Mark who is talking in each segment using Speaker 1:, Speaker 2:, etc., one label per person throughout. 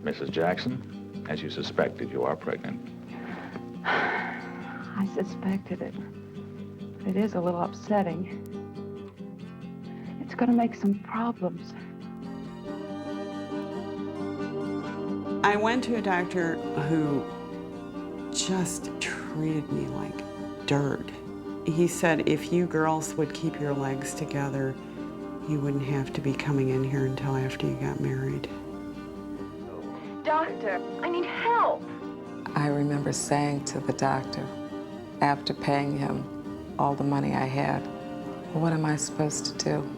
Speaker 1: Mrs. Jackson, as you suspected, you are pregnant.
Speaker 2: I suspected it. But it is a little upsetting. It's going to make some problems.
Speaker 3: I went to a doctor who just treated me like dirt. He said if you girls would keep your legs together, you wouldn't have to be coming in here until after you got married.
Speaker 2: Doctor, I need help.
Speaker 4: I remember saying to the doctor, after paying him all the money I had, what am I supposed to do?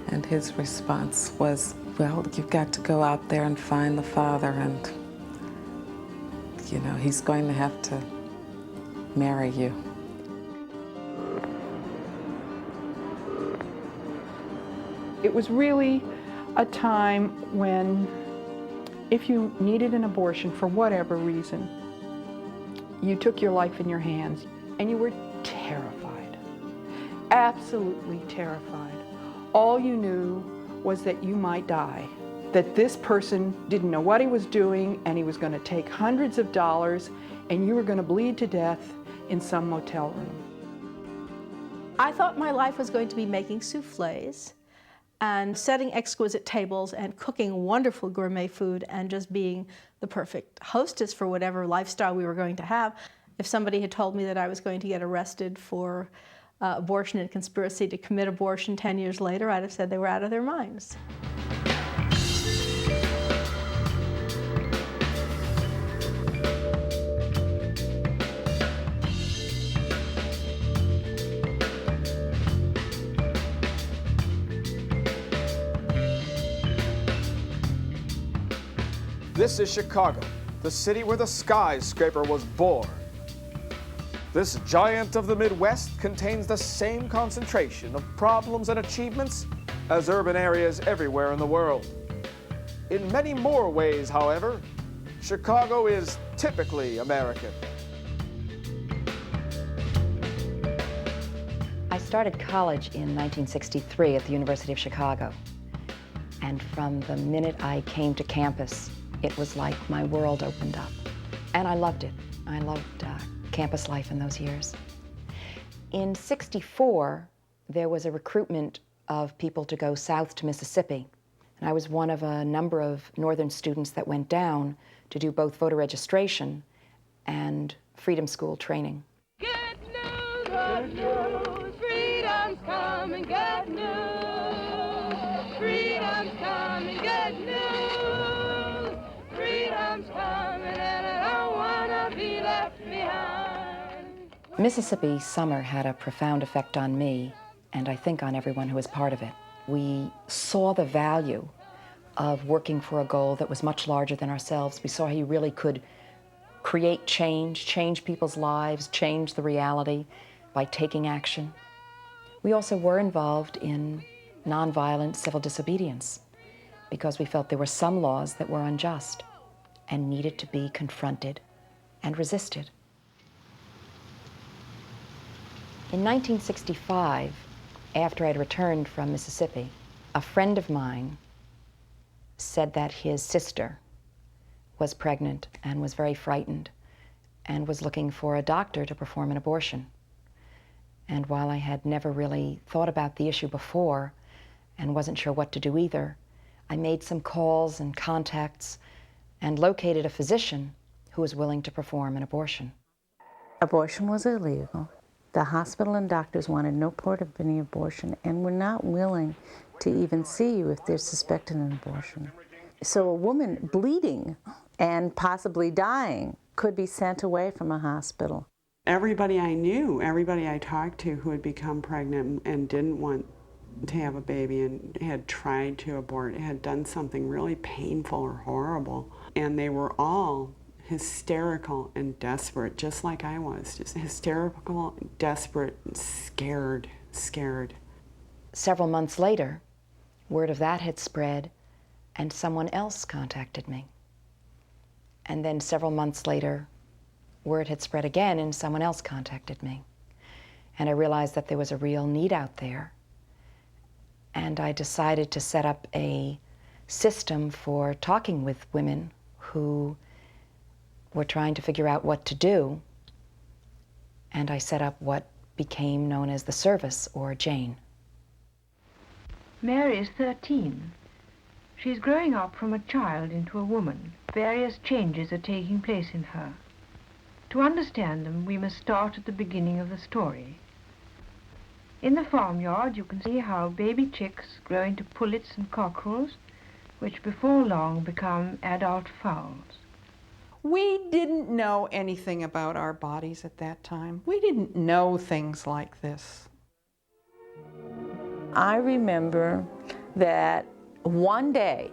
Speaker 4: And his response was, well, you've got to go out there and find the father, and, you know, he's going to have to marry you.
Speaker 5: It was really a time when, if you needed an abortion for whatever reason, you took your life in your hands and you were terrified, absolutely terrified. All you knew was that you might die, that this person didn't know what he was doing and he was going to take hundreds of dollars and you were going to bleed to death in some motel room.
Speaker 6: I thought my life was going to be making soufflés and setting exquisite tables and cooking wonderful gourmet food and just being the perfect hostess for whatever lifestyle we were going to have. If somebody had told me that I was going to get arrested for abortion and conspiracy to commit abortion 10 years later, I'd have said they were out of their minds.
Speaker 7: This is Chicago, the city where the skyscraper was born. This giant of the Midwest contains the same concentration of problems and achievements as urban areas everywhere in the world. In many more ways, however, Chicago is typically American.
Speaker 8: I started college in 1963 at the University of Chicago. And from the minute I came to campus, it was like my world opened up. And I loved it. I loved campus life in those years. In '64, there was a recruitment of people to go south to Mississippi. And I was one of a number of northern students that went down to do both voter registration and Freedom School training.
Speaker 9: Good news, freedom's coming, good news. Freedom's coming, good news. Freedom's coming, and I don't want to be left behind.
Speaker 8: Mississippi summer had a profound effect on me, and I think on everyone who was part of it. We saw the value of working for a goal that was much larger than ourselves. We saw how you really could create change people's lives, change the reality by taking action. We also were involved in nonviolent civil disobedience because we felt there were some laws that were unjust and needed to be confronted and resisted. In 1965, after I'd returned from Mississippi, a friend of mine said that his sister was pregnant and was very frightened and was looking for a doctor to perform an abortion. And while I had never really thought about the issue before and wasn't sure what to do either, I made some calls and contacts and located a physician who was willing to perform an abortion.
Speaker 10: Abortion was illegal. The hospital and doctors wanted no part of any abortion and were not willing to even see you if they're suspected an abortion. So a woman bleeding and possibly dying could be sent away from a hospital.
Speaker 3: Everybody I knew, everybody I talked to who had become pregnant and didn't want to have a baby and had tried to abort, had done something really painful or horrible, and they were all hysterical and desperate, just like I was, just hysterical, desperate, scared.
Speaker 8: Several months later, word of that had spread, and someone else contacted me. And then several months later, word had spread again, and someone else contacted me. And I realized that there was a real need out there. And I decided to set up a system for talking with women who were trying to figure out what to do, and I set up what became known as the service, or Jane.
Speaker 11: Mary is 13. She's growing up from a child into a woman. Various changes are taking place in her. To understand them, we must start at the beginning of the story. In the farmyard, you can see how baby chicks grow into pullets and cockerels, which before long become adult fowls.
Speaker 5: We didn't know anything about our bodies at that time. We didn't know things like this.
Speaker 10: I remember that one day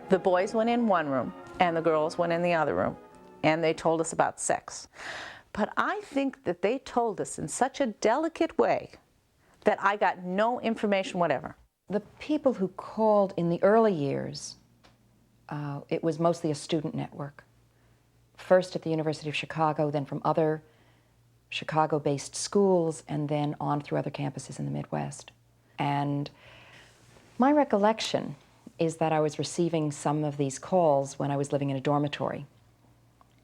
Speaker 10: the boys went in one room and the girls went in the other room, and they told us about sex. But I think that they told us in such a delicate way that I got no information whatever.
Speaker 8: The people who called in the early years, it was mostly a student network. First at the University of Chicago, then from other Chicago-based schools, and then on through other campuses in the Midwest. And my recollection is that I was receiving some of these calls when I was living in a dormitory.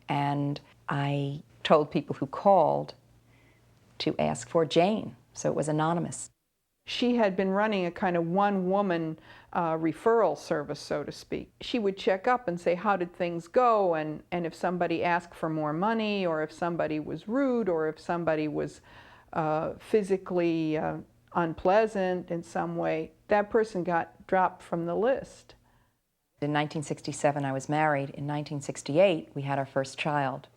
Speaker 8: And I told people who called to ask for Jane, so it was anonymous.
Speaker 5: She had been running a kind of one-woman referral service, so to speak. She would check up and say, how did things go? And if somebody asked for more money, or if somebody was rude, or if somebody was physically unpleasant in some way, that person got dropped from the list.
Speaker 8: In 1967, I was married. In 1968, we had our first child.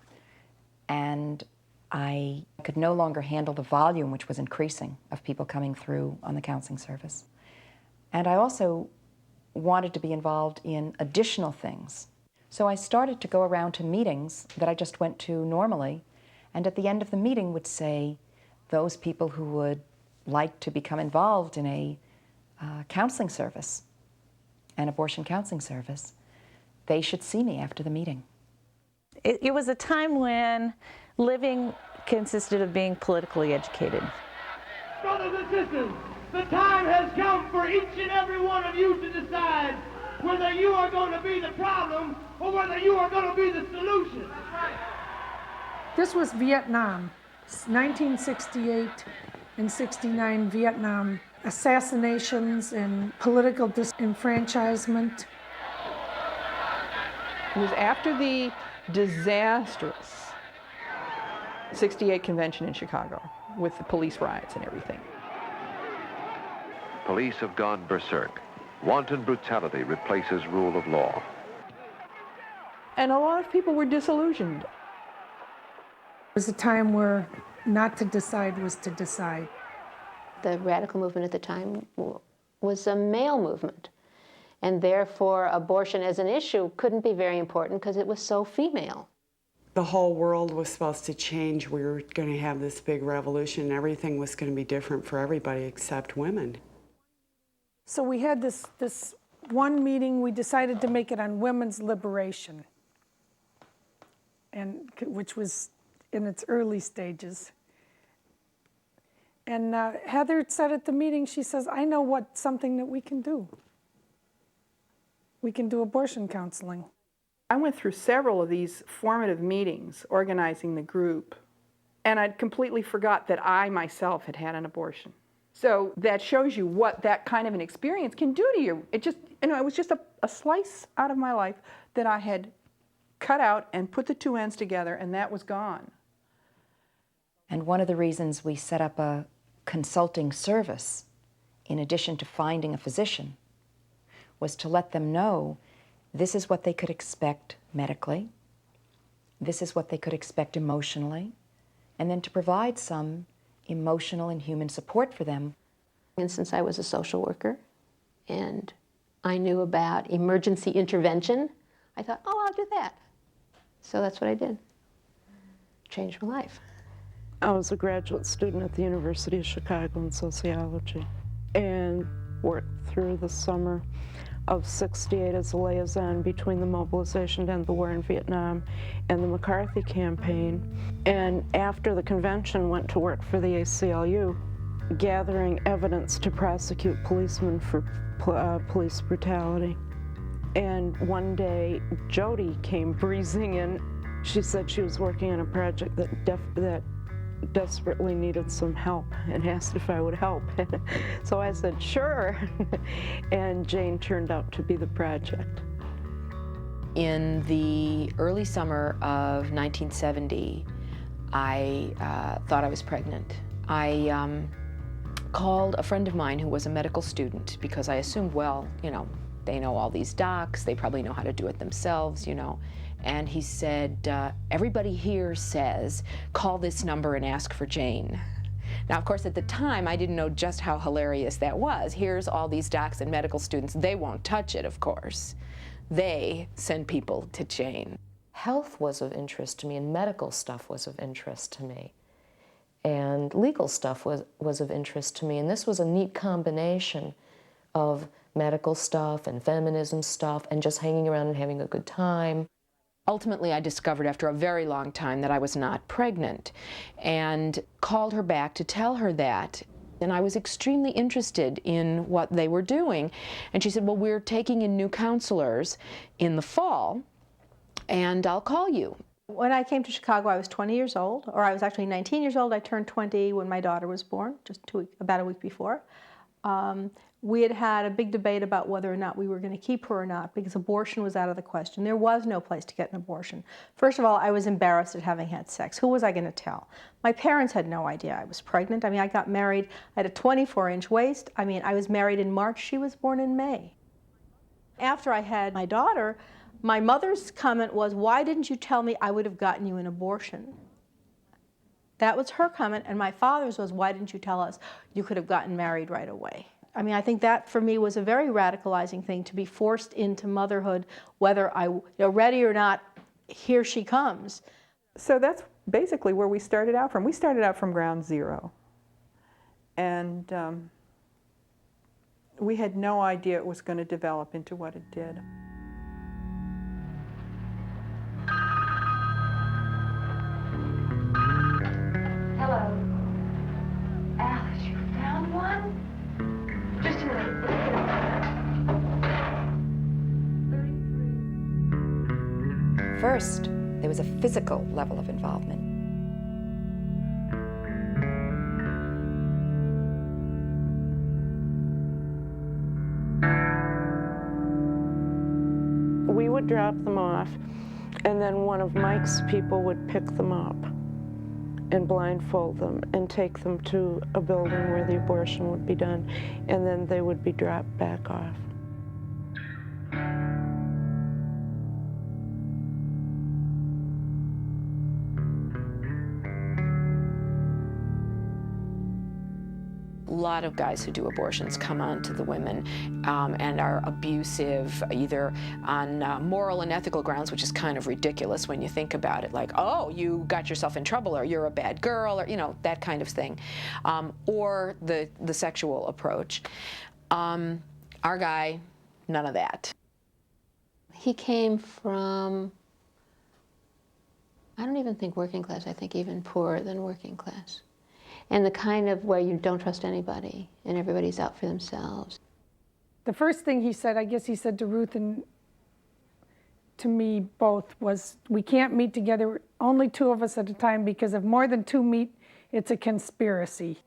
Speaker 8: And I could no longer handle the volume, which was increasing, of people coming through on the counseling service. And I also wanted to be involved in additional things. So I started to go around to meetings that I just went to normally, and at the end of the meeting would say, those people who would like to become involved in a counseling service, an abortion counseling service, they should see me after the meeting.
Speaker 10: It was a time when living consisted of being politically educated.
Speaker 12: Brothers and sisters, the time has come for each and every one of you to decide whether you are going to be the problem or whether you are going to be the solution.
Speaker 13: This was Vietnam, 1968 and 69 Vietnam. Assassinations and political disenfranchisement.
Speaker 5: It was after the disastrous 68 convention in Chicago with the police riots and everything.
Speaker 14: Police have gone berserk. Wanton brutality replaces rule of law.
Speaker 5: And a lot of people were disillusioned.
Speaker 13: It was a time where not to decide was to decide.
Speaker 15: The radical movement at the time was a male movement, and therefore abortion as an issue couldn't be very important because it was so female.
Speaker 3: The whole world was supposed to change. We were going to have this big revolution, and everything was going to be different for everybody except women.
Speaker 13: So we had this one meeting. We decided to make it on women's liberation, and which was in its early stages. And Heather said at the meeting, she says, I know something that we can do. We can do abortion counseling.
Speaker 5: I went through several of these formative meetings organizing the group, and I'd completely forgot that I myself had had an abortion. So that shows you what that kind of an experience can do to you. It just, it was just a slice out of my life that I had cut out and put the two ends together, and that was gone.
Speaker 8: And one of the reasons we set up a consulting service, in addition to finding a physician, was to let them know this is what they could expect medically, this is what they could expect emotionally, and then to provide some emotional and human support for them.
Speaker 15: And since I was a social worker and I knew about emergency intervention, I thought, oh, I'll do that. So that's what I did. Changed my life.
Speaker 16: I was a graduate student at the University of Chicago in sociology and worked through the summer of '68 as a liaison between the mobilization to end the war in Vietnam and the McCarthy campaign. And after the convention, went to work for the ACLU, gathering evidence to prosecute policemen for police brutality. And one day, Jody came breezing in. She said she was working on a project that desperately needed some help and asked if I would help. So I said, sure. And Jane turned out to be the project.
Speaker 8: In the early summer of 1970, I thought I was pregnant. I called a friend of mine who was a medical student because I assumed, well, you know, they know all these docs, they probably know how to do it themselves, you know. And he said, everybody here says, call this number and ask for Jane. Now, of course, at the time, I didn't know just how hilarious that was. Here's all these docs and medical students. They won't touch it, of course. They send people to Jane.
Speaker 17: Health was of interest to me, and medical stuff was of interest to me. And legal stuff was of interest to me. And this was a neat combination of medical stuff and feminism stuff and just hanging around and having a good time.
Speaker 8: Ultimately, I discovered after a very long time that I was not pregnant and called her back to tell her that. And I was extremely interested in what they were doing. And she said, well, we're taking in new counselors in the fall, and I'll call you.
Speaker 6: When I came to Chicago, I was 20 years old, or I was actually 19 years old. I turned 20 when my daughter was born, just about a week before. We had had a big debate about whether or not we were going to keep her or not, because abortion was out of the question. There was no place to get an abortion. First of all, I was embarrassed at having had sex. Who was I going to tell? My parents had no idea I was pregnant. I mean, I got married, I had a 24-inch waist. I mean, I was married in March. She was born in May. After I had my daughter, my mother's comment was, why didn't you tell me I would have gotten you an abortion? That was her comment, and my father's was, why didn't you tell us you could have gotten married right away? I mean, I think that for me was a very radicalizing thing, to be forced into motherhood, whether I ready or not, here she comes.
Speaker 5: So that's basically where we started out from. We started out from ground zero. And we had no idea it was going to develop into what it did.
Speaker 2: Hello. Alice, you found one? Just a minute.
Speaker 8: First, there was a physical level of involvement.
Speaker 16: We would drop them off, and then one of Mike's people would pick them up and blindfold them and take them to a building where the abortion would be done, and then they would be dropped back off.
Speaker 8: A lot of guys who do abortions come on to the women and are abusive, either on moral and ethical grounds, which is kind of ridiculous when you think about it, like, oh, you got yourself in trouble, or you're a bad girl, or, you know, that kind of thing, or the sexual approach. Our guy, none of that.
Speaker 15: He came from, I don't even think working class, I think even poorer than working class. And the kind of where you don't trust anybody and everybody's out for themselves.
Speaker 13: The first thing he said, I guess he said to Ruth and to me both, was we can't meet together, only two of us at a time, because if more than two meet, it's a conspiracy.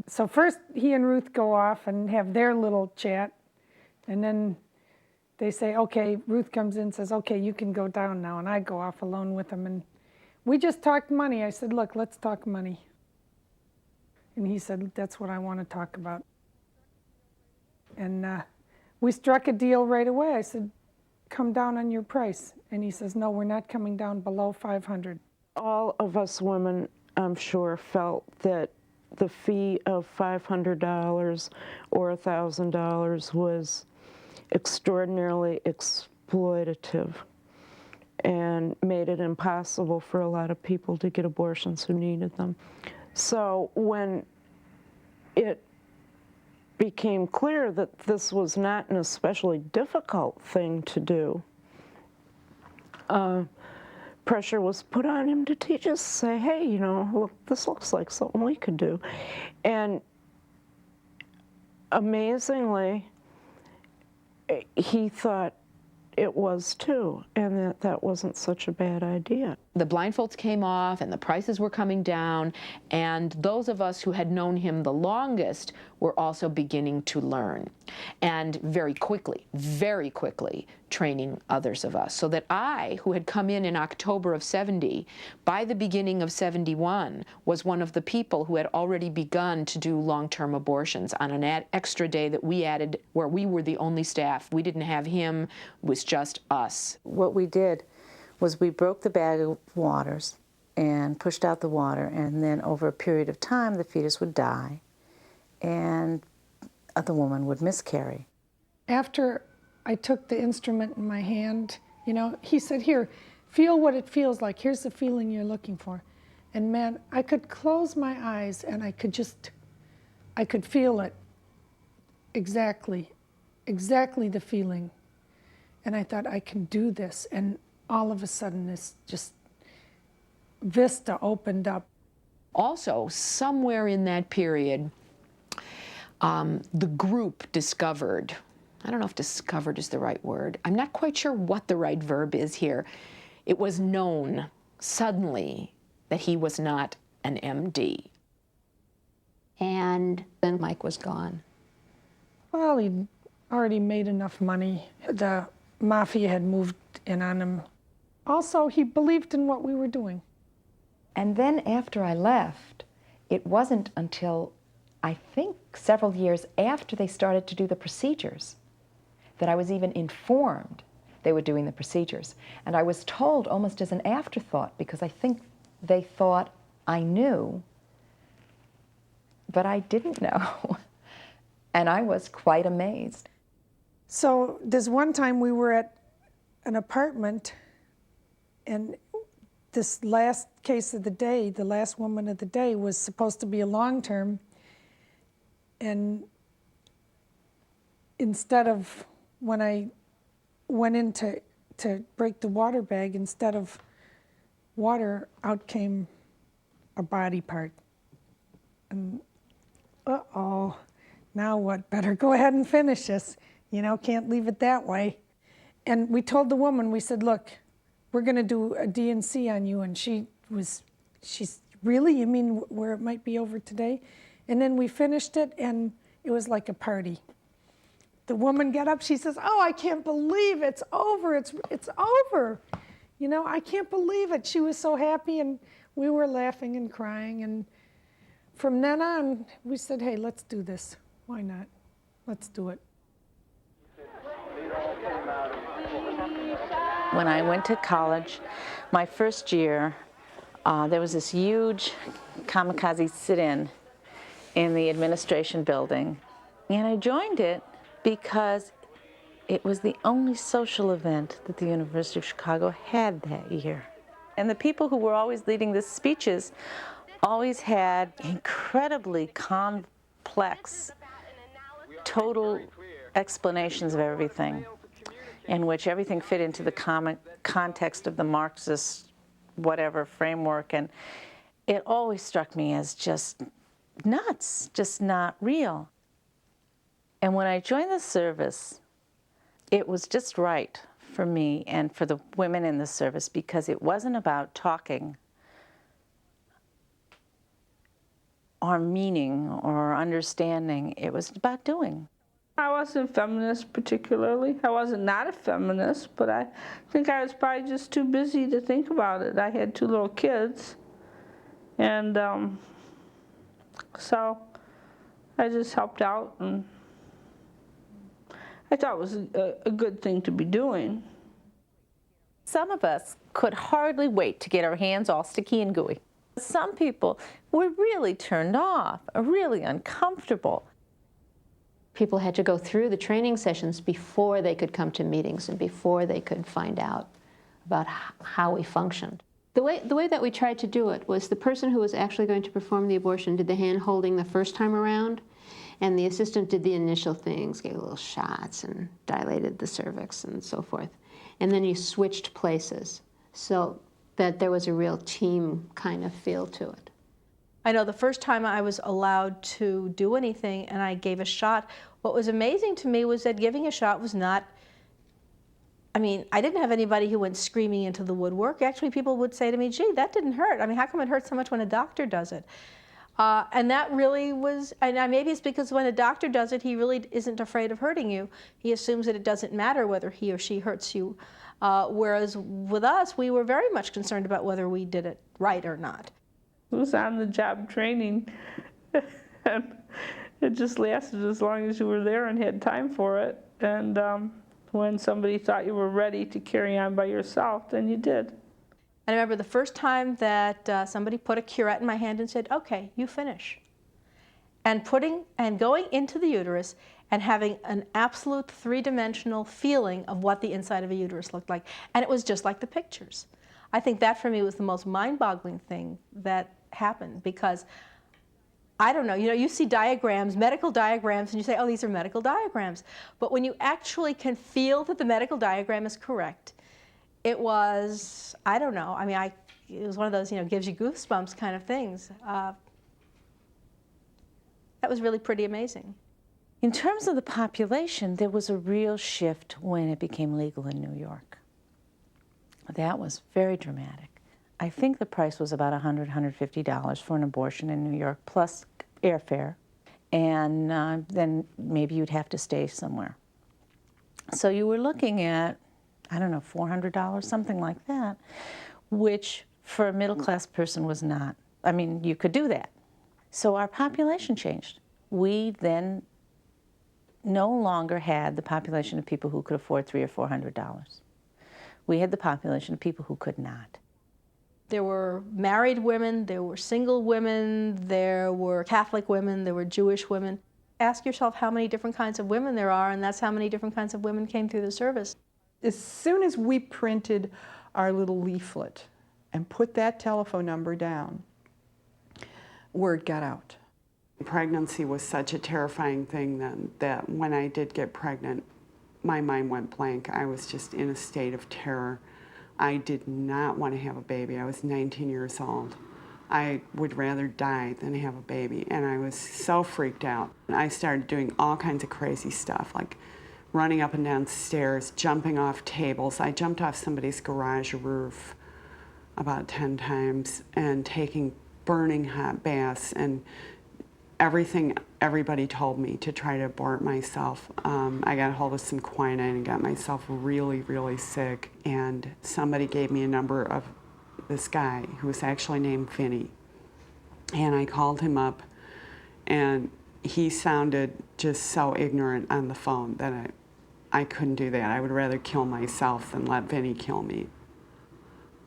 Speaker 13: So first he and Ruth go off and have their little chat, and then they say, okay, Ruth comes in and says, okay, you can go down now, and I go off alone with him, and we just talked money. I said, look, let's talk money. And he said, that's what I want to talk about. And we struck a deal right away. I said, come down on your price. And he says, no, we're not coming down below $500.
Speaker 16: All of us women, I'm sure, felt that the fee of $500 or $1,000 was extraordinarily exploitative and made it impossible for a lot of people to get abortions who needed them. So when it became clear that this was not an especially difficult thing to do, pressure was put on him to teach us, say, hey, you know, look, this looks like something we could do. And amazingly, he thought it was too, and that wasn't such a bad idea.
Speaker 18: The blindfolds came off and the prices were coming down, and those of us who had known him the longest were also beginning to learn, and very quickly, training others of us. So that I, who had come in October of 70, by the beginning of 71, was one of the people who had already begun to do long-term abortions on an extra day that we added where we were the only staff. We didn't have him, it was just us.
Speaker 10: What we did was we broke the bag of waters and pushed out the water, and then over a period of time the fetus would die and the woman would miscarry.
Speaker 13: After I took the instrument in my hand, you know, he said, here, feel what it feels like. Here's the feeling you're looking for. And man, I could close my eyes and I could feel it exactly the feeling. And I thought, I can do this. And all of a sudden, this just vista opened up.
Speaker 18: Also, somewhere in that period, the group discovered, I don't know if discovered is the right word. I'm not quite sure what the right verb is here. It was known suddenly that he was not an MD.
Speaker 15: And then Mike was gone.
Speaker 13: Well, he'd already made enough money. The mafia had moved in on him. Also, he believed in what we were doing.
Speaker 8: And then after I left, it wasn't until I think several years after they started to do the procedures that I was even informed they were doing the procedures. And I was told almost as an afterthought, because I think they thought I knew, but I didn't know. And I was quite amazed.
Speaker 13: So there's one time we were at an apartment, and this last case of the day, the last woman of the day, was supposed to be a long-term. And instead of, when I went in to break the water bag, instead of water, out came a body part. And uh-oh, now what? Better go ahead and finish this. You know, can't leave it that way. And we told the woman, we said, look, we're gonna do a D&C on you. And she's, really? You mean where it might be over today? And then we finished it, and it was like a party. The woman got up, she says, oh, I can't believe it's over, it's over. You know, I can't believe it. She was so happy, and we were laughing and crying. And from then on, we said, hey, let's do this. Why not? Let's do it.
Speaker 10: When I went to college, my first year, there was this huge kamikaze sit-in in the administration building. And I joined it because it was the only social event that the University of Chicago had that year. And the people who were always leading the speeches always had incredibly complex, total explanations of everything, in which everything fit into the context of the Marxist whatever framework. And it always struck me as just nuts, just not real. And when I joined the service, it was just right for me and for the women in the service, because it wasn't about talking or meaning or understanding. It was about doing.
Speaker 19: I wasn't feminist particularly. I wasn't not a feminist, but I think I was probably just too busy to think about it. I had 2 little kids, and so I just helped out, and I thought it was a good thing to be doing.
Speaker 10: Some of us could hardly wait to get our hands all sticky and gooey. Some people were really turned off, really uncomfortable.
Speaker 15: People had to go through the training sessions before they could come to meetings and before they could find out about how we functioned. The way that we tried to do it was the person who was actually going to perform the abortion did the hand holding the first time around, and the assistant did the initial things, gave little shots and dilated the cervix and so forth. And then you switched places so that there was a real team kind of feel to it.
Speaker 6: I know the first time I was allowed to do anything and I gave a shot, what was amazing to me was that giving a shot was not, I mean, I didn't have anybody who went screaming into the woodwork. Actually, people would say to me, gee, that didn't hurt. I mean, how come it hurts so much when a doctor does it? And that really was, and maybe it's because when a doctor does it, he really isn't afraid of hurting you. He assumes that it doesn't matter whether he or she hurts you. Whereas with us, we were very much concerned about whether we did it right or not.
Speaker 19: It was on-the-job training. And it just lasted as long as you were there and had time for it. And when somebody thought you were ready to carry on by yourself, then you did.
Speaker 6: And I remember the first time that somebody put a curette in my hand and said, okay, you finish. And going into the uterus and having an absolute three-dimensional feeling of what the inside of a uterus looked like. And it was just like the pictures. I think that for me was the most mind-boggling thing that happened, because I don't know, you see diagrams, medical diagrams, and you say, oh, these are medical diagrams. But when you actually can feel that the medical diagram is correct, it was, I don't know, I mean, it was one of those, gives you goosebumps kind of things. That was really pretty amazing.
Speaker 10: In terms of the population, there was a real shift when it became legal in New York. That was very dramatic. I think the price was about $100, $150 for an abortion in New York, plus airfare, and then maybe you'd have to stay somewhere. So you were looking at, I don't know, $400, something like that, which for a middle-class person was not. I mean, you could do that. So our population changed. We then no longer had the population of people who could afford $300 or $400. We had the population of people who could not.
Speaker 6: There were married women, there were single women, there were Catholic women, there were Jewish women. Ask yourself how many different kinds of women there are, and that's how many different kinds of women came through the service.
Speaker 5: As soon as we printed our little leaflet and put that telephone number down, word got out.
Speaker 3: Pregnancy was such a terrifying thing then that when I did get pregnant, my mind went blank. I was just in a state of terror. I did not want to have a baby. I was 19 years old. I would rather die than have a baby, and I was so freaked out. I started doing all kinds of crazy stuff, like running up and down stairs, jumping off tables. I jumped off somebody's garage roof about 10 times and taking burning hot baths and everything everybody told me to try to abort myself. I got a hold of some quinine and got myself really, really sick. And somebody gave me a number of this guy who was actually named Vinny. And I called him up, and he sounded just so ignorant on the phone that I couldn't do that. I would rather kill myself than let Vinny kill me.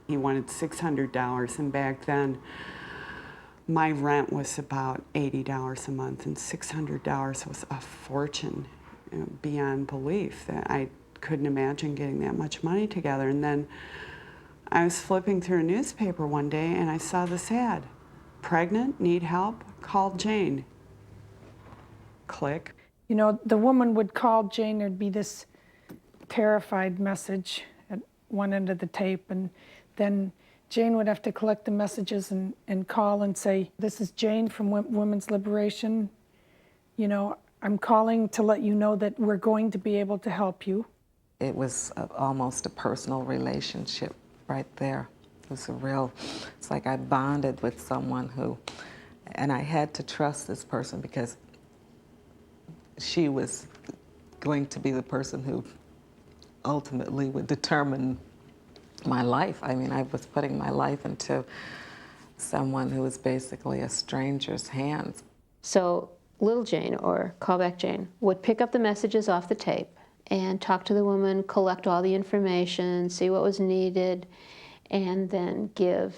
Speaker 3: He wanted $600, and back then, my rent was about $80 a month, and $600 was a fortune, beyond belief. That I couldn't imagine getting that much money together. And then I was flipping through a newspaper one day, and I saw this ad. Pregnant, need help? Call Jane. Click.
Speaker 13: The woman would call Jane, there'd be this terrified message at one end of the tape, and then Jane would have to collect the messages and call and say, this is Jane from Women's Liberation. I'm calling to let you know that we're going to be able to help you.
Speaker 4: It was almost a personal relationship right there. It was it's like I bonded with someone and I had to trust this person because she was going to be the person who ultimately would determine my life. I mean, I was putting my life into someone who was basically a stranger's hands.
Speaker 15: So Little Jane, or Callback Jane, would pick up the messages off the tape and talk to the woman, collect all the information, see what was needed, and then give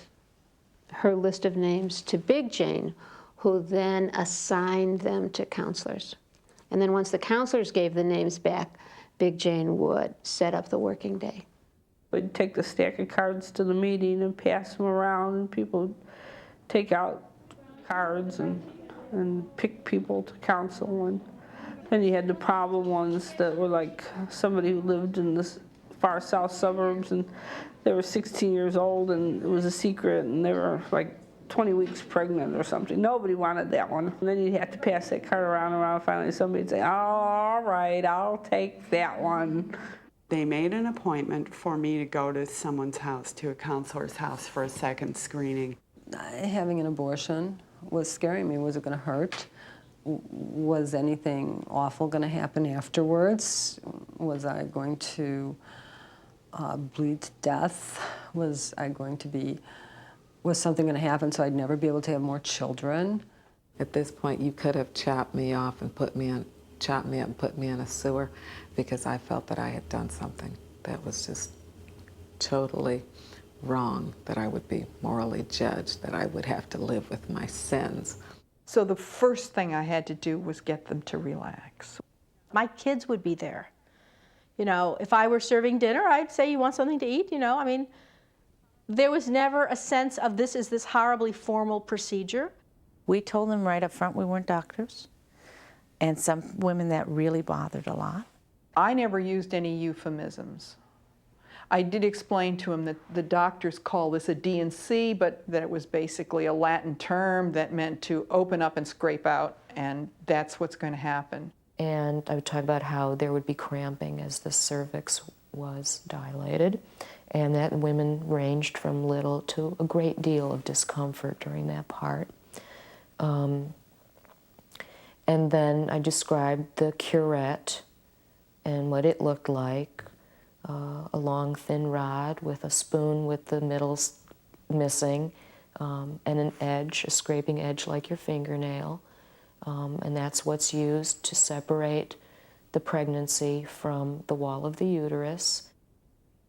Speaker 15: her list of names to Big Jane, who then assigned them to counselors. And then once the counselors gave the names back, Big Jane would set up the working day.
Speaker 19: We'd take the stack of cards to the meeting and pass them around, and people would take out cards and pick people to counsel. And then you had the problem ones that were like somebody who lived in the far south suburbs, and they were 16 years old, and it was a secret, and they were like 20 weeks pregnant or something. Nobody wanted that one. And then you'd have to pass that card around. Finally somebody'd say, oh, all right, I'll take that one.
Speaker 3: They made an appointment for me to go to someone's house, to a counselor's house, for a second screening.
Speaker 20: Having an abortion was scaring me. Was it going to hurt? Was anything awful going to happen afterwards? Was I going to bleed to death? Was something going to happen so I'd never be able to have more children?
Speaker 4: At this point, you could have chopped me off and chopped me up and put me in a sewer, because I felt that I had done something that was just totally wrong, that I would be morally judged, that I would have to live with my sins.
Speaker 5: So the first thing I had to do was get them to relax.
Speaker 6: My kids would be there. You know, if I were serving dinner, I'd say, you want something to eat? You know, I mean, there was never a sense of this is this horribly formal procedure.
Speaker 10: We told them right up front we weren't doctors, and some women that really bothered a lot.
Speaker 5: I never used any euphemisms. I did explain to him that the doctors call this a D&C, but that it was basically a Latin term that meant to open up and scrape out, and that's what's going to happen.
Speaker 17: And I would talk about how there would be cramping as the cervix was dilated, and that women ranged from little to a great deal of discomfort during that part. And then I described the curette and what it looked like, a long thin rod with a spoon with the middles missing, and an edge, a scraping edge like your fingernail. And that's what's used to separate the pregnancy from the wall of the uterus.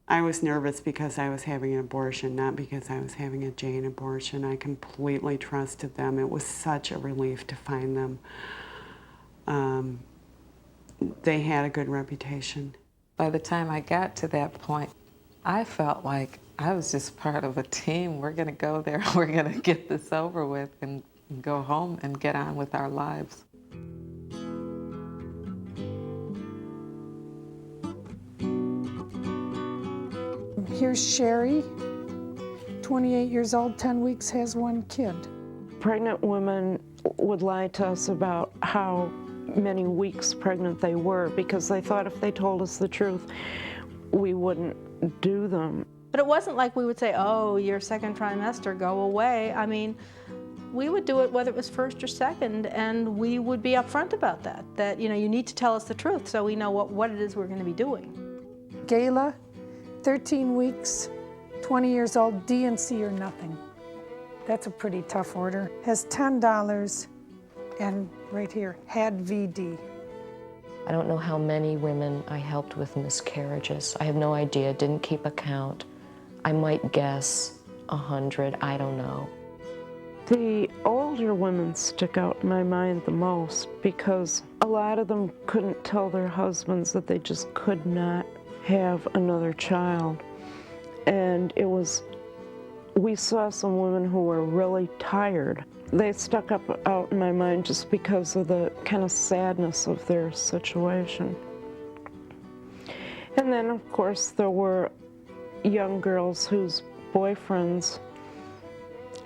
Speaker 3: I was nervous because I was having an abortion, not because I was having a Jane abortion. I completely trusted them. It was such a relief to find them. They had a good reputation.
Speaker 4: By the time I got to that point, I felt like I was just part of a team. We're going to go there, we're going to get this over with and go home and get on with our lives.
Speaker 13: Here's Sherry, 28 years old, 10 weeks, has 1 kid.
Speaker 16: Pregnant women would lie to us about how many weeks pregnant they were because they thought if they told us the truth, we wouldn't do them.
Speaker 6: But it wasn't like we would say, oh, your second trimester, go away. I mean, we would do it whether it was first or second, and we would be upfront about that. That, you know, you need to tell us the truth so we know what it is we're going to be doing.
Speaker 13: Gayla, 13 weeks, 20 years old, D&C or nothing. That's a pretty tough order. Has $10 and right here, had VD.
Speaker 17: I don't know how many women I helped with miscarriages. I have no idea, didn't keep a count. I might guess 100, I don't know.
Speaker 16: The older women stick out in my mind the most because a lot of them couldn't tell their husbands that they just could not have another child. And we saw some women who were really tired. They stuck out in my mind just because of the kind of sadness of their situation. And then, of course, there were young girls whose boyfriends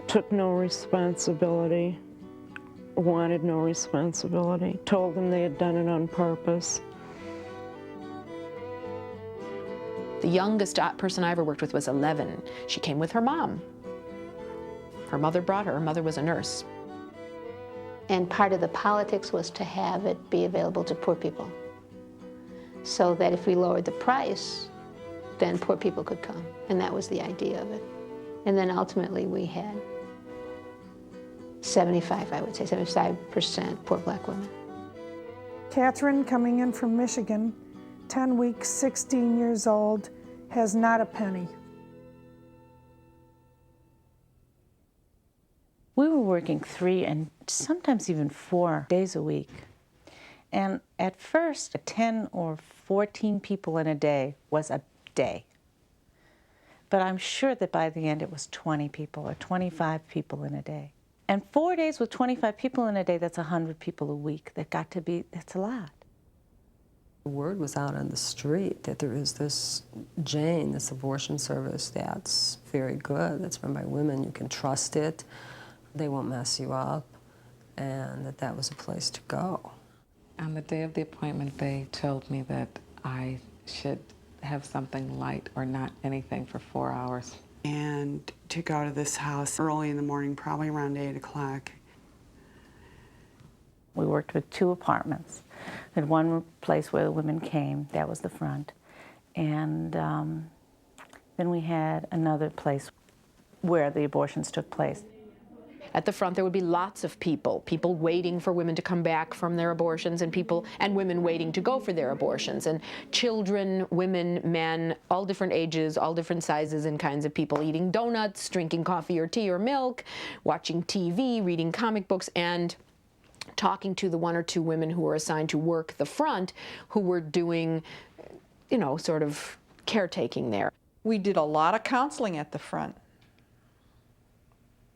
Speaker 16: took no responsibility, wanted no responsibility, told them they had done it on purpose.
Speaker 18: The youngest person I ever worked with was 11. She came with her mom. Her mother brought her. Her mother was a nurse.
Speaker 15: And part of the politics was to have it be available to poor people, so that if we lowered the price, then poor people could come. And that was the idea of it. And then ultimately we had 75% poor black women.
Speaker 13: Catherine, coming in from Michigan, 10 weeks, 16 years old, has not a penny.
Speaker 10: We were working 3 and sometimes even 4 days a week. And at first, 10 or 14 people in a day was a day. But I'm sure that by the end it was 20 people or 25 people in a day. And 4 days with 25 people in a day, that's 100 people a week. That's a lot.
Speaker 20: The word was out on the street that there is this Jane, this abortion service that's very good, that's run by women, you can trust it. they won't mess you up, and that was a place to go.
Speaker 4: On the day of the appointment, they told me that I should have something light or not anything for 4 hours.
Speaker 3: And to go to this house early in the morning, probably around 8 o'clock.
Speaker 10: We worked with 2 apartments. We had one place where the women came, that was the front. And then we had another place where the abortions took place.
Speaker 18: At the front, there would be lots of people waiting for women to come back from their abortions, and women waiting to go for their abortions, and children, women, men, all different ages, all different sizes and kinds of people eating donuts, drinking coffee or tea or milk, watching TV, reading comic books, and talking to the 1 or 2 women who were assigned to work the front, who were doing, you know, sort of caretaking there.
Speaker 5: We did a lot of counseling at the front.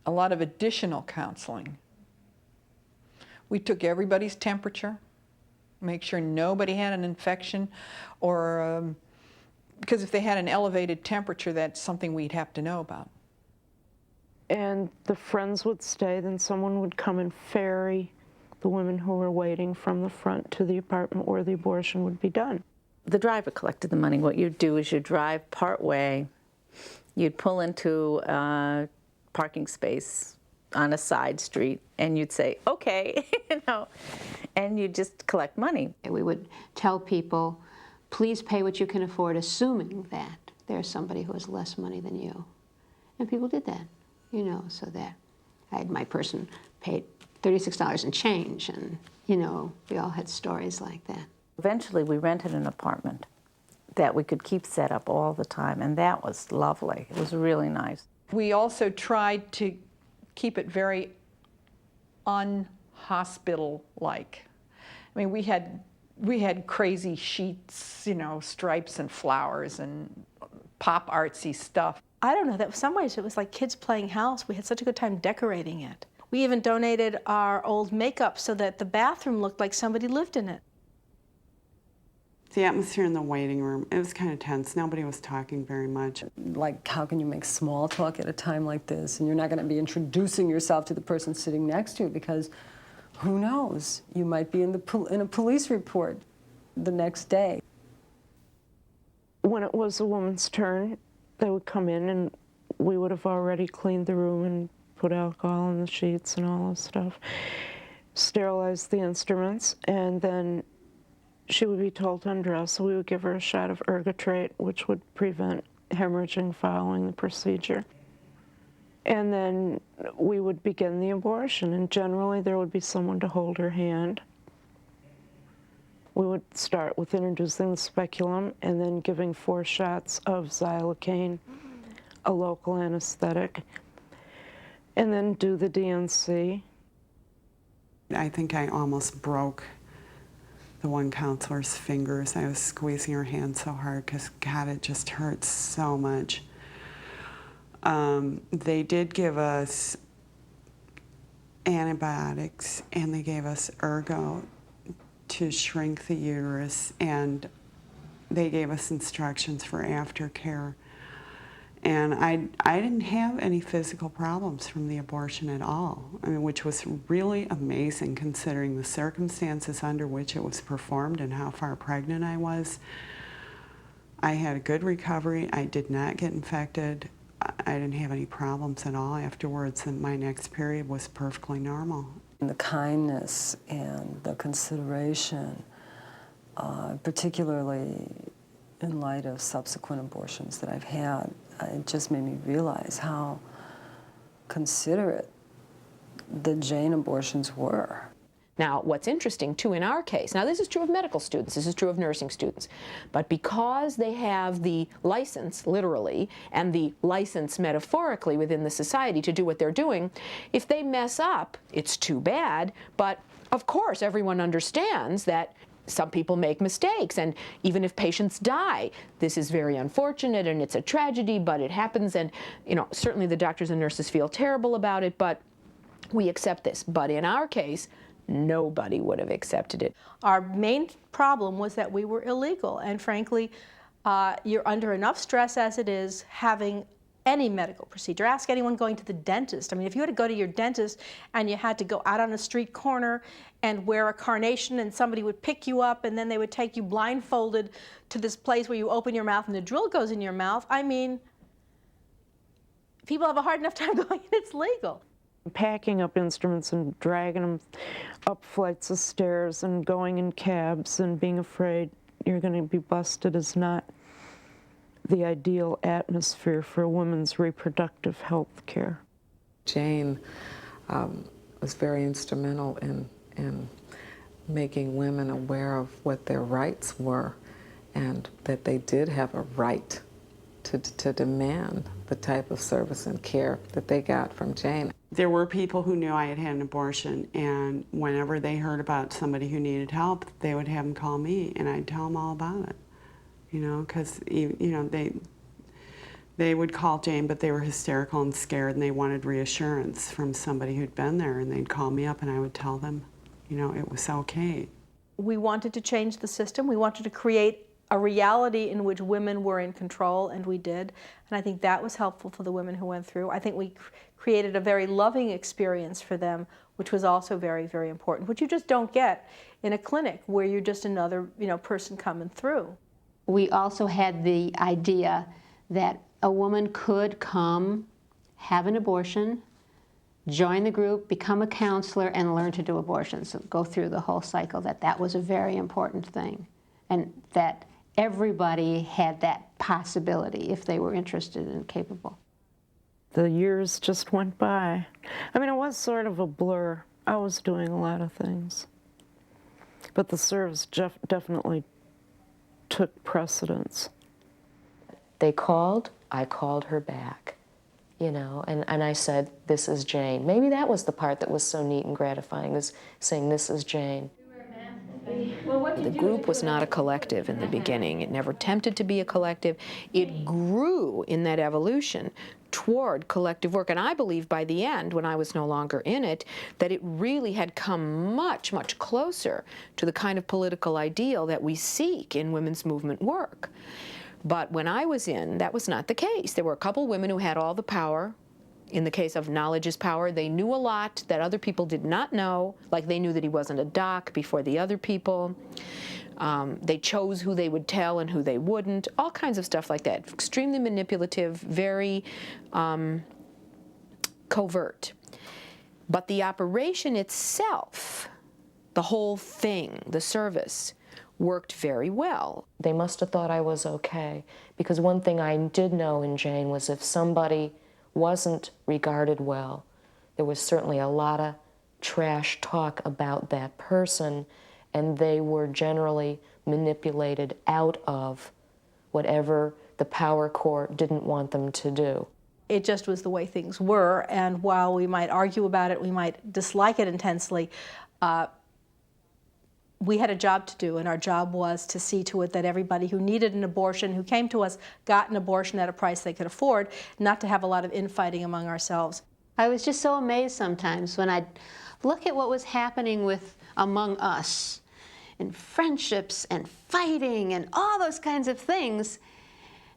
Speaker 5: A lot of additional counseling. We took everybody's temperature, make sure nobody had an infection, or because if they had an elevated temperature, that's something we'd have to know about.
Speaker 16: And the friends would stay, then someone would come and ferry the women who were waiting from the front to the apartment where the abortion would be done.
Speaker 10: The driver collected the money. What you'd do is you'd drive part way, you'd pull into a parking space on a side street, and you'd say, okay, you know, and you'd just collect money.
Speaker 15: We would tell people, please pay what you can afford, assuming that there's somebody who has less money than you. And people did that, you know, so that I had my person paid $36 and change, and, you know, we all had stories like that.
Speaker 10: Eventually, we rented an apartment that we could keep set up all the time, and that was lovely. It was really nice.
Speaker 5: We also tried to keep it very unhospital-like. I mean, we had crazy sheets, you know, stripes and flowers and pop artsy stuff.
Speaker 6: I don't know, that in some ways it was like kids playing house. We had such a good time decorating it. We even donated our old makeup so that the bathroom looked like somebody lived in it.
Speaker 3: The atmosphere in the waiting room, it was kind of tense. Nobody was talking very much.
Speaker 20: Like, how can you make small talk at a time like this? And you're not going to be introducing yourself to the person sitting next to you, because who knows? You might be in a police report the next day.
Speaker 16: When it was the woman's turn, they would come in and we would have already cleaned the room and put alcohol in the sheets and all this stuff, sterilized the instruments, and then she would be told to undress, so we would give her a shot of Ergotrate, which would prevent hemorrhaging following the procedure. And then we would begin the abortion, and generally there would be someone to hold her hand. We would start with introducing the speculum and then giving 4 shots of xylocaine, a local anesthetic, and then do the DNC.
Speaker 3: I think I almost broke the one counselor's fingers. I was squeezing her hand so hard because, God, it just hurts so much. They did give us antibiotics, and they gave us Ergo to shrink the uterus, and they gave us instructions for aftercare. And I didn't have any physical problems from the abortion at all, I mean, which was really amazing considering the circumstances under which it was performed and how far pregnant I was. I had a good recovery. I did not get infected. I didn't have any problems at all afterwards, and my next period was perfectly normal.
Speaker 20: And the kindness and the consideration, particularly in light of subsequent abortions that I've had, it just made me realize how considerate the Jane abortions were.
Speaker 18: Now, what's interesting, too, in our case, now this is true of medical students, this is true of nursing students, but because they have the license, literally, and the license metaphorically within the society to do what they're doing, if they mess up, it's too bad, but of course everyone understands that some people make mistakes, and even if patients die, this is very unfortunate and it's a tragedy, but it happens, and you know, certainly the doctors and nurses feel terrible about it, but we accept this. But in our case, nobody would have accepted it.
Speaker 6: Our main problem was that we were illegal, and frankly, you're under enough stress as it is, having any medical procedure. Ask anyone going to the dentist. I mean, if you had to go to your dentist and you had to go out on a street corner and wear a carnation and somebody would pick you up and then they would take you blindfolded to this place where you open your mouth and the drill goes in your mouth, I mean, people have a hard enough time going, it's legal.
Speaker 16: Packing up instruments and dragging them up flights of stairs and going in cabs and being afraid you're going to be busted is not the ideal atmosphere for a woman's reproductive health care.
Speaker 4: Jane was very instrumental in making women aware of what their rights were and that they did have a right to demand the type of service and care that they got from Jane.
Speaker 3: There were people who knew I had had an abortion, and whenever they heard about somebody who needed help, they would have them call me, and I'd tell them all about it. You know, because, you know, they would call Jane, but they were hysterical and scared, and they wanted reassurance from somebody who'd been there, and they'd call me up, and I would tell them, you know, it was okay.
Speaker 6: We wanted to change the system. We wanted to create a reality in which women were in control, and we did. And I think that was helpful for the women who went through. I think we created a very loving experience for them, which was also very, very important, which you just don't get in a clinic where you're just another, you know, person coming through.
Speaker 15: We also had the idea that a woman could come, have an abortion, join the group, become a counselor, and learn to do abortions, so go through the whole cycle, that was a very important thing, and that everybody had that possibility if they were interested and capable.
Speaker 16: The years just went by. I mean, it was sort of a blur. I was doing a lot of things. But the service definitely took precedence.
Speaker 17: They called, I called her back, you know, and I said, this is Jane. Maybe that was the part that was so neat and gratifying, was saying, this is Jane.
Speaker 18: The group was not a collective in the beginning. It never attempted to be a collective. It grew in that evolution toward collective work. And I believe by the end, when I was no longer in it, that it really had come much, much closer to the kind of political ideal that we seek in women's movement work. But when I was in, that was not the case. There were a couple women who had all the power. In the case of Knowledge is Power, they knew a lot that other people did not know, like they knew that he wasn't a doc before the other people. They chose who they would tell and who they wouldn't, all kinds of stuff like that. Extremely manipulative, very covert. But the operation itself, the whole thing, the service, worked very well.
Speaker 17: They must have thought I was okay, because one thing I did know in Jane was if somebody wasn't regarded well, there was certainly a lot of trash talk about that person, and they were generally manipulated out of whatever the power core didn't want them to do.
Speaker 6: It just was the way things were, and while we might argue about it, we might dislike it intensely, we had a job to do, and our job was to see to it that everybody who needed an abortion, who came to us, got an abortion at a price they could afford, not to have a lot of infighting among ourselves.
Speaker 15: I was just so amazed sometimes when I'd look at what was happening among us, and friendships and fighting and all those kinds of things,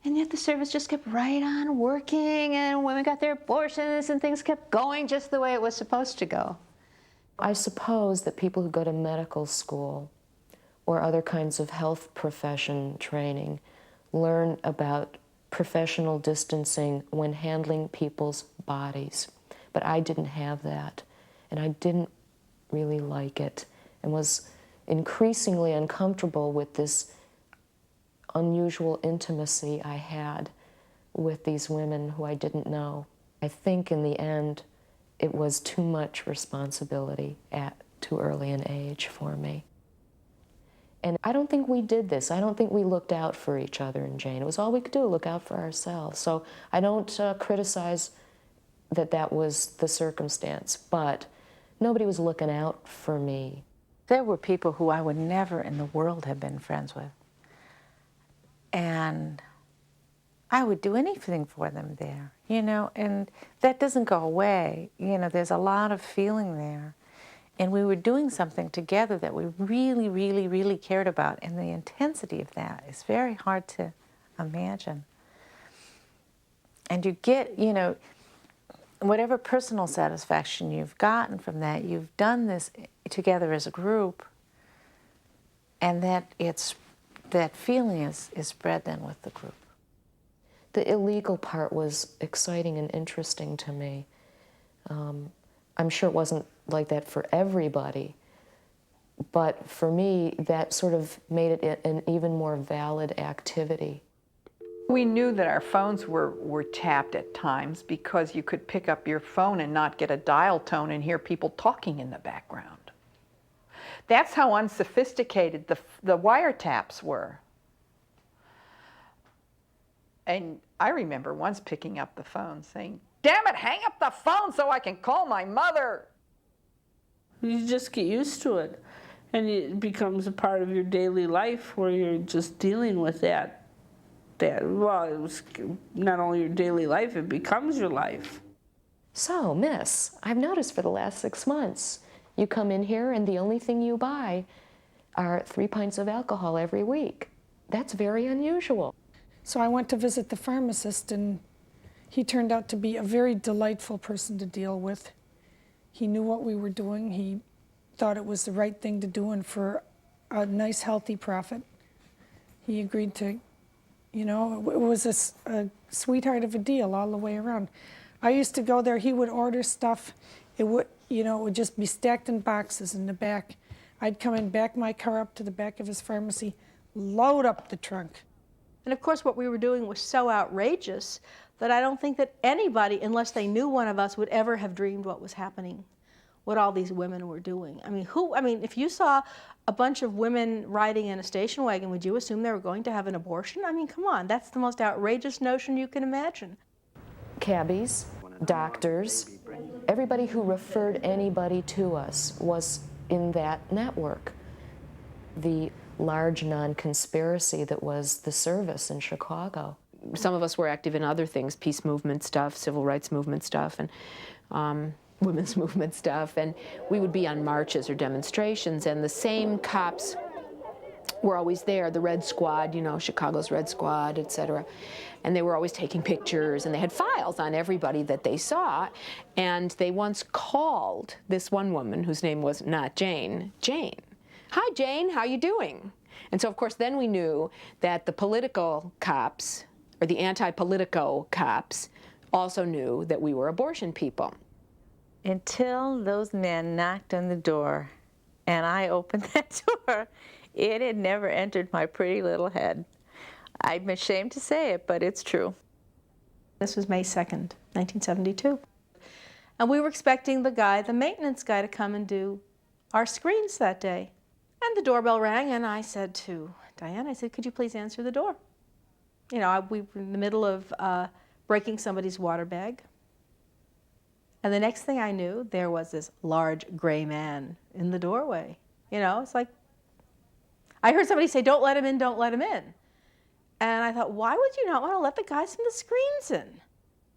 Speaker 15: and yet the service just kept right on working, and women got their abortions, and things kept going just the way it was supposed to go.
Speaker 17: I suppose that people who go to medical school or other kinds of health profession training learn about professional distancing when handling people's bodies. But I didn't have that, and I didn't really like it, and was increasingly uncomfortable with this unusual intimacy I had with these women who I didn't know. I think in the end, it was too much responsibility at too early an age for me. And I don't think we did this. I don't think we looked out for each other and Jane. It was all we could do, look out for ourselves. So I don't criticize that that was the circumstance, but nobody was looking out for me.
Speaker 10: There were people who I would never in the world have been friends with. And I would do anything for them there, you know, and that doesn't go away. You know, there's a lot of feeling there. And we were doing something together that we really, really, really cared about, and the intensity of that is very hard to imagine. And you get, you know, whatever personal satisfaction you've gotten from that, you've done this together as a group, and that feeling is spread then with the group.
Speaker 17: The illegal part was exciting and interesting to me. I'm sure it wasn't like that for everybody, but for me, that sort of made it an even more valid activity.
Speaker 5: We knew that our phones were tapped at times because you could pick up your phone and not get a dial tone and hear people talking in the background. That's how unsophisticated the wiretaps were. And I remember once picking up the phone saying, "Damn it, hang up the phone so I can call my mother."
Speaker 19: You just get used to it, and it becomes a part of your daily life where you're just dealing with that. Well, it was not only your daily life, it becomes your life.
Speaker 17: So, miss, I've noticed for the last 6 months, you come in here and the only thing you buy are 3 pints of alcohol every week. That's very unusual.
Speaker 13: So I went to visit the pharmacist, and he turned out to be a very delightful person to deal with. He knew what we were doing. He thought it was the right thing to do, and for a nice, healthy profit, he agreed to, you know, it was a sweetheart of a deal all the way around. I used to go there, he would order stuff, it would just be stacked in boxes in the back. I'd come and back my car up to the back of his pharmacy, load up the trunk.
Speaker 6: And of course, what we were doing was so outrageous that I don't think that anybody, unless they knew one of us, would ever have dreamed what was happening, what all these women were doing. I mean, if you saw a bunch of women riding in a station wagon, would you assume they were going to have an abortion? I mean, come on, that's the most outrageous notion you can imagine.
Speaker 17: Cabbies, doctors, everybody who referred anybody to us was in that network. The large non-conspiracy that was the service in Chicago.
Speaker 18: Some of us were active in other things, peace movement stuff, civil rights movement stuff, and women's movement stuff, and we would be on marches or demonstrations, and the same cops were always there, the Red Squad, you know, Chicago's Red Squad, etc. And they were always taking pictures, and they had files on everybody that they saw, and they once called this one woman, whose name was not Jane, Jane. "Hi, Jane, how you doing?" And so, of course, then we knew that the political cops, or the anti-politico cops, also knew that we were abortion people.
Speaker 10: Until those men knocked on the door and I opened that door, it had never entered my pretty little head. I'm ashamed to say it, but it's true.
Speaker 6: This was May 2nd, 1972. And we were expecting the maintenance guy, to come and do our screens that day. And the doorbell rang, and I said to Diane, I said, "Could you please answer the door?" You know, we were in the middle of breaking somebody's water bag. And the next thing I knew, there was this large gray man in the doorway. You know, it's like, I heard somebody say, "Don't let him in, don't let him in." And I thought, why would you not want to let the guys from the screens in?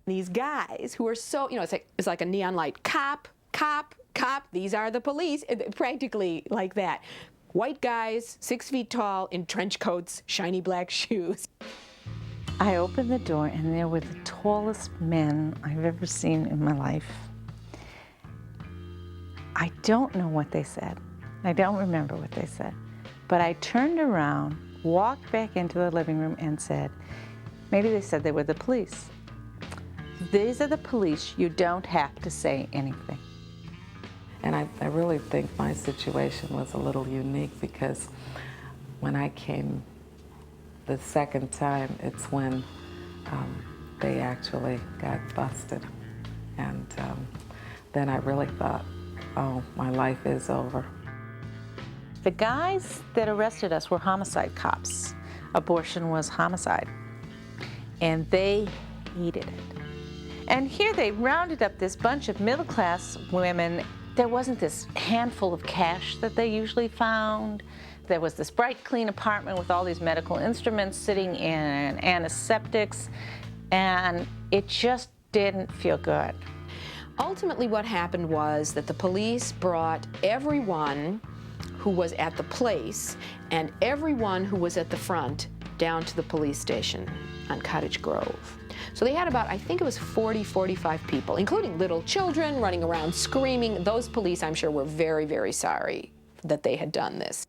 Speaker 18: These guys who are so, you know, it's like a neon light, cop, cop, cop, these are the police, practically like that. White guys, 6 feet tall, in trench coats, shiny black shoes.
Speaker 10: I opened the door, and there were the tallest men I've ever seen in my life. I don't know what they said. I don't remember what they said. But I turned around, walked back into the living room, and said, maybe they said they were the police. "These are the police. You don't have to say anything."
Speaker 4: And I really think my situation was a little unique, because when I came the second time, it's when they actually got busted. And then I really thought, oh, my life is over.
Speaker 10: The guys that arrested us were homicide cops. Abortion was homicide. And they hated it. And here they rounded up this bunch of middle-class women. There wasn't this handful of cash that they usually found. There was this bright, clean apartment with all these medical instruments sitting in, antiseptics, and it just didn't feel good.
Speaker 18: Ultimately, what happened was that the police brought everyone who was at the place and everyone who was at the front down to the police station on Cottage Grove. So they had about, I think it was 40, 45 people, including little children running around screaming. Those police, I'm sure, were very, very sorry that they had done this.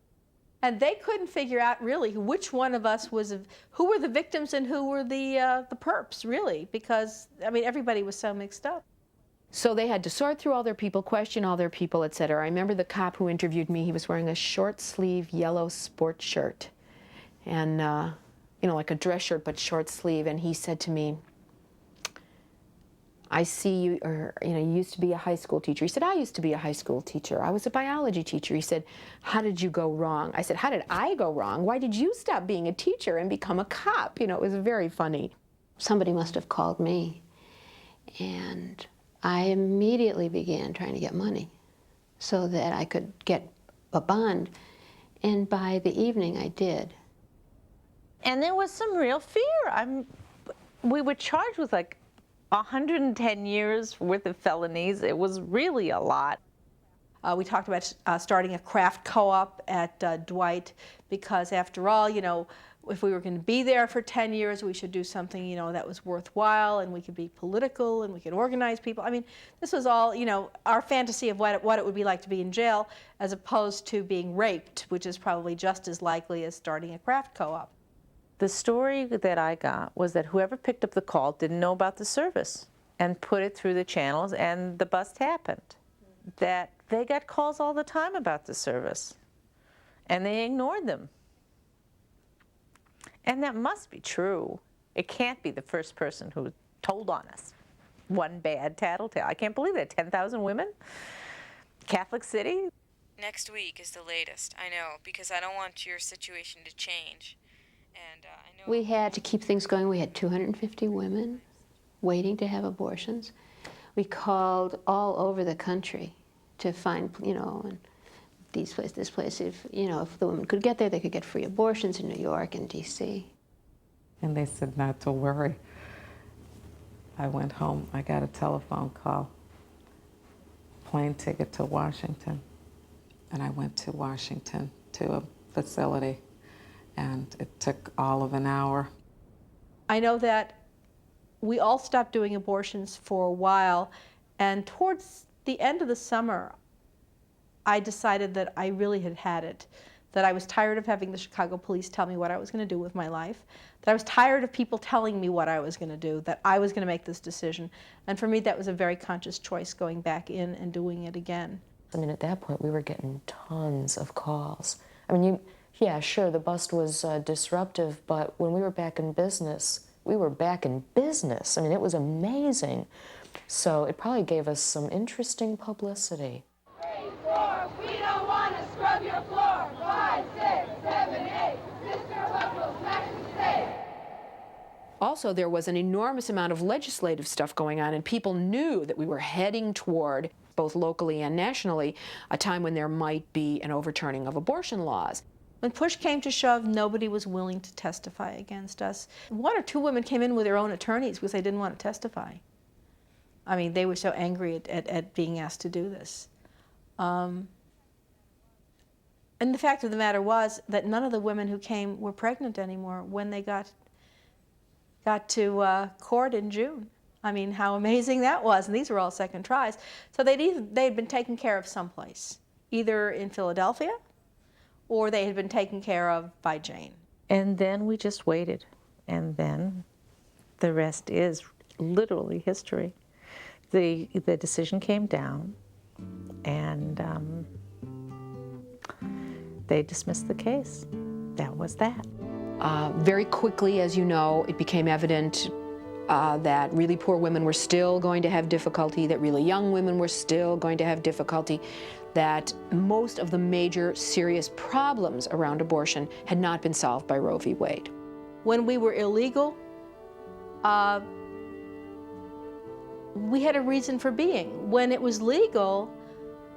Speaker 6: And they couldn't figure out really which one of us was, who were the victims and who were the perps, really, because, I mean, everybody was so mixed up.
Speaker 18: So they had to sort through all their people, question all their people, et cetera. I remember the cop who interviewed me, he was wearing a short-sleeve yellow sport shirt and, you know, like a dress shirt but short sleeve, and he said to me, I see you, or, you know, you used to be a high school teacher. He said, I used to be a high school teacher. I was a biology teacher. He said, how did you go wrong? I said, how did I go wrong? Why did you stop being a teacher and become a cop? You know, it was very funny.
Speaker 15: Somebody must have called me, and I immediately began trying to get money so that I could get a bond, and by the evening I did.
Speaker 10: And there was some real fear. We were charged with like 110 years worth of felonies. It was really a lot.
Speaker 6: We talked about starting a craft co-op at Dwight because, after all, you know, if we were going to be there for 10 years, we should do something, you know, that was worthwhile, and we could be political, and we could organize people. I mean, this was all, you know, our fantasy of what it would be like to be in jail, as opposed to being raped, which is probably just as likely as starting a craft co-op.
Speaker 10: The story that I got was that whoever picked up the call didn't know about the service and put it through the channels, and the bust happened. That they got calls all the time about the service, and they ignored them. And that must be true. It can't be the first person who told on us. One bad tattletale. I can't believe that. 10,000 women? Catholic City?
Speaker 21: Next week is the latest, I know, because I don't want your situation to change. And I know
Speaker 15: We had to keep things going. We had 250 women waiting to have abortions. We called all over the country to find, you know, and this place, if, you know, if the women could get there, they could get free abortions in New York and D.C.
Speaker 4: And they said not to worry. I went home, I got a telephone call, plane ticket to Washington. And I went to Washington to a facility, and it took all of an hour.
Speaker 6: I know that we all stopped doing abortions for a while, and towards the end of the summer, I decided that I really had had it, that I was tired of having the Chicago police tell me what I was going to do with my life, that I was tired of people telling me what I was going to do, that I was going to make this decision. And for me, that was a very conscious choice, going back in and doing it again.
Speaker 17: I mean, at that point, we were getting tons of calls. I mean, yeah, sure, the bust was disruptive, but when we were back in business, we were back in business. I mean, it was amazing. So it probably gave us some interesting publicity.
Speaker 9: 3, 4, we don't want to scrub your floor. 5, 6, 7, 8, Sister Hook will smash the stage.
Speaker 18: Also, there was an enormous amount of legislative stuff going on, and people knew that we were heading toward, both locally and nationally, a time when there might be an overturning of abortion laws.
Speaker 6: When push came to shove, nobody was willing to testify against us. 1 or 2 women came in with their own attorneys because they didn't want to testify. I mean, they were so angry at being asked to do this. And the fact of the matter was that none of the women who came were pregnant anymore when they got to court in June. I mean, how amazing that was. And these were all second tries. So they'd been taken care of someplace, either in Philadelphia or they had been taken care of by Jane.
Speaker 10: And then we just waited. And then the rest is literally history. The decision came down, and they dismissed the case. That was that.
Speaker 18: Very quickly, as you know, it became evident that really poor women were still going to have difficulty, that really young women were still going to have difficulty, that most of the major serious problems around abortion had not been solved by Roe v. Wade.
Speaker 6: When we were illegal, we had a reason for being. When it was legal,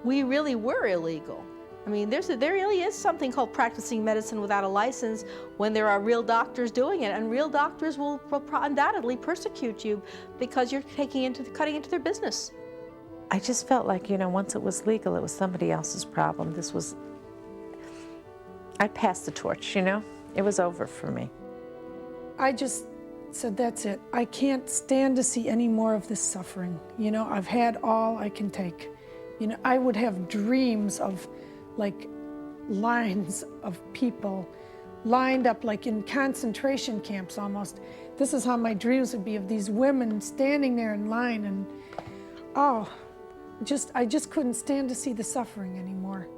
Speaker 6: we really were illegal. I mean, there really is something called practicing medicine without a license when there are real doctors doing it, and real doctors will undoubtedly persecute you because you're cutting into their business.
Speaker 10: I just felt like, you know, once it was legal, it was somebody else's problem. I passed the torch, you know? It was over for me.
Speaker 13: I just said, that's it. I can't stand to see any more of this suffering. You know, I've had all I can take. You know, I would have dreams of like lines of people lined up like in concentration camps almost. This is how my dreams would be, of these women standing there in line, and oh, I just couldn't stand to see the suffering anymore.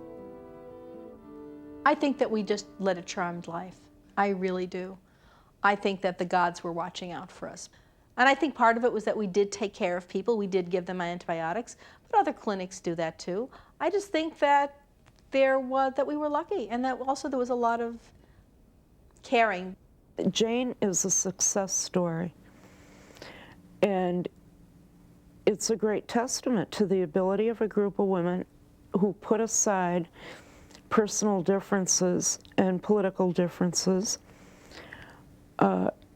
Speaker 6: I think that we just led a charmed life. I really do. I think that the gods were watching out for us. And I think part of it was that we did take care of people. We did give them antibiotics, but other clinics do that too. I just think that that we were lucky, and that also there was a lot of caring.
Speaker 16: Jane is a success story, and it's a great testament to the ability of a group of women who put aside personal differences and political differences.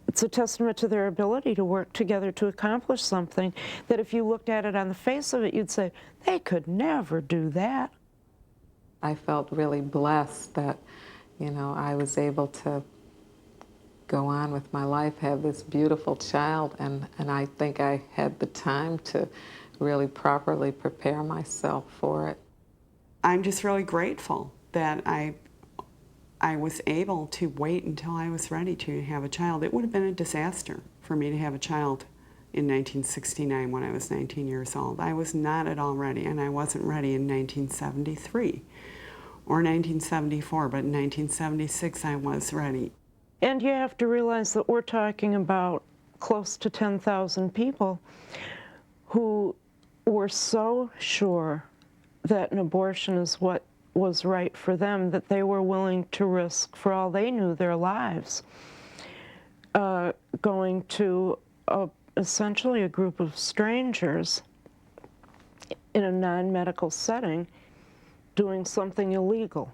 Speaker 16: It's a testament to their ability to work together to accomplish something that if you looked at it on the face of it, you'd say, they could never do that.
Speaker 4: I felt really blessed that, you know, I was able to go on with my life, have this beautiful child, and I think I had the time to really properly prepare myself for it.
Speaker 3: I'm just really grateful that I was able to wait until I was ready to have a child. It would have been a disaster for me to have a child in 1969 when I was 19 years old. I was not at all ready, and I wasn't ready in 1973 or 1974, but in 1976 I was ready.
Speaker 16: And you have to realize that we're talking about close to 10,000 people who were so sure that an abortion is what was right for them that they were willing to risk, for all they knew, their lives, going to essentially a group of strangers in a non-medical setting doing something illegal.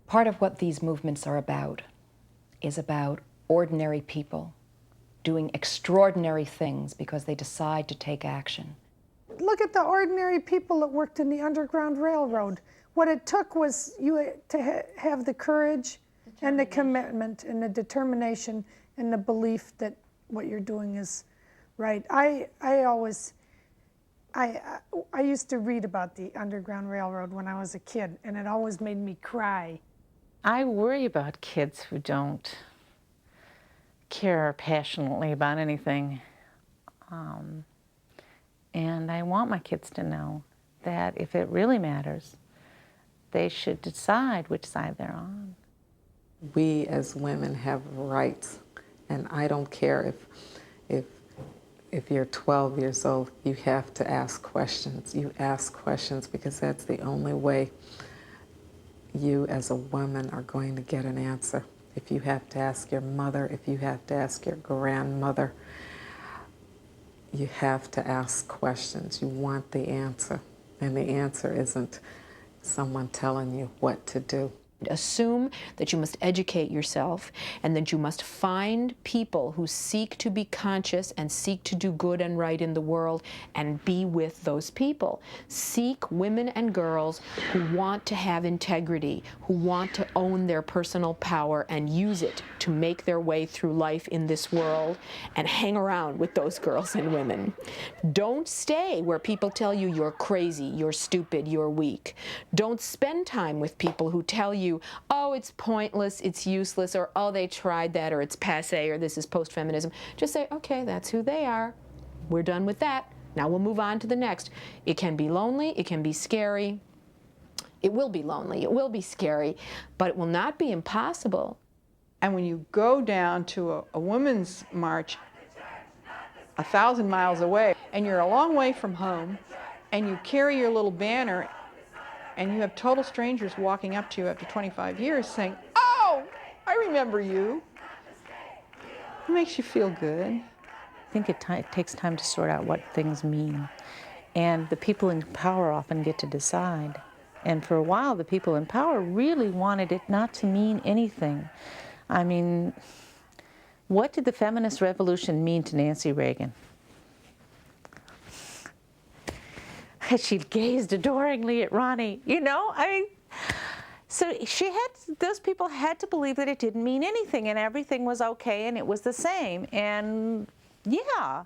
Speaker 8: Part of what these movements are about is about ordinary people doing extraordinary things because they decide to take action.
Speaker 13: Look at the ordinary people that worked in the Underground Railroad. What it took was you to have the courage and the commitment and the determination and the belief that what you're doing is right. I used to read about the Underground Railroad when I was a kid, and it always made me cry.
Speaker 1: I worry about kids who don't care passionately about anything. And I want my kids to know that if it really matters, they should decide which side they're on.
Speaker 4: We as women have rights, and I don't care if you're 12 years old, you have to ask questions. You ask questions because that's the only way you as a woman are going to get an answer. If you have to ask your mother, if you have to ask your grandmother, you have to ask questions. You want the answer, and the answer isn't someone telling you what to do.
Speaker 18: Assume that you must educate yourself and that you must find people who seek to be conscious and seek to do good and right in the world and be with those people. Seek women and girls who want to have integrity, who want to own their personal power and use it to make their way through life in this world, and hang around with those girls and women. Don't stay where people tell you you're crazy, you're stupid, you're weak. Don't spend time with people who tell you, oh, it's pointless, it's useless, or oh, they tried that, or it's passé, or this is post-feminism. Just say, okay, that's who they are. We're done with that. Now we'll move on to the next. It can be lonely, it can be scary. It will be lonely, it will be scary, but it will not be impossible.
Speaker 5: And when you go down to a women's march 1,000 miles away, and you're a long way from home, and you carry your little banner, and you have total strangers walking up to you after 25 years saying, oh, I remember you. It makes you feel good.
Speaker 22: I think it takes time to sort out what things mean. And the people in power often get to decide. And for a while, the people in power really wanted it not to mean anything. I mean, what did the feminist revolution mean to Nancy Reagan? She gazed adoringly at Ronnie, you know? I mean,
Speaker 1: So those people had to believe that it didn't mean anything and everything was okay and it was the same. And yeah,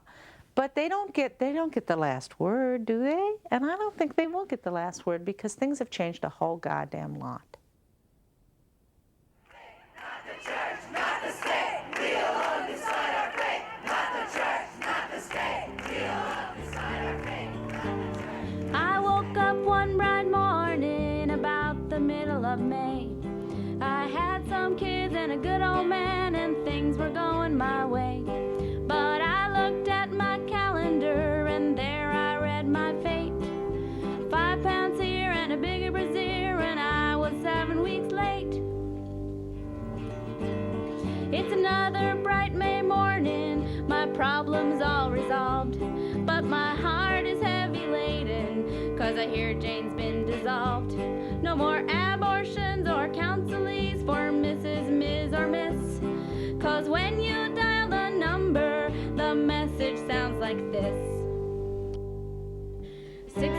Speaker 1: but they don't get the last word, do they? And I don't think they will get the last word because things have changed a whole goddamn lot.
Speaker 9: Not the church, not the state, we alone decide our fate. Not the church, not the state, we alone decide our fate.
Speaker 7: I woke up one bright morning about the middle of May. I had some kids and a good old man and things were going my way. But I looked at my calendar and there I read my fate. 5 pounds here and a bigger brassiere and I was 7 weeks late. It's another bright May morning, my problem's all resolved. But my heart is heavy laden, 'cause I hear Jane's been dissolved. No more abortions or counselees for Mrs., Ms., or Miss. 'Cause when you dial the number, the message sounds like this. 6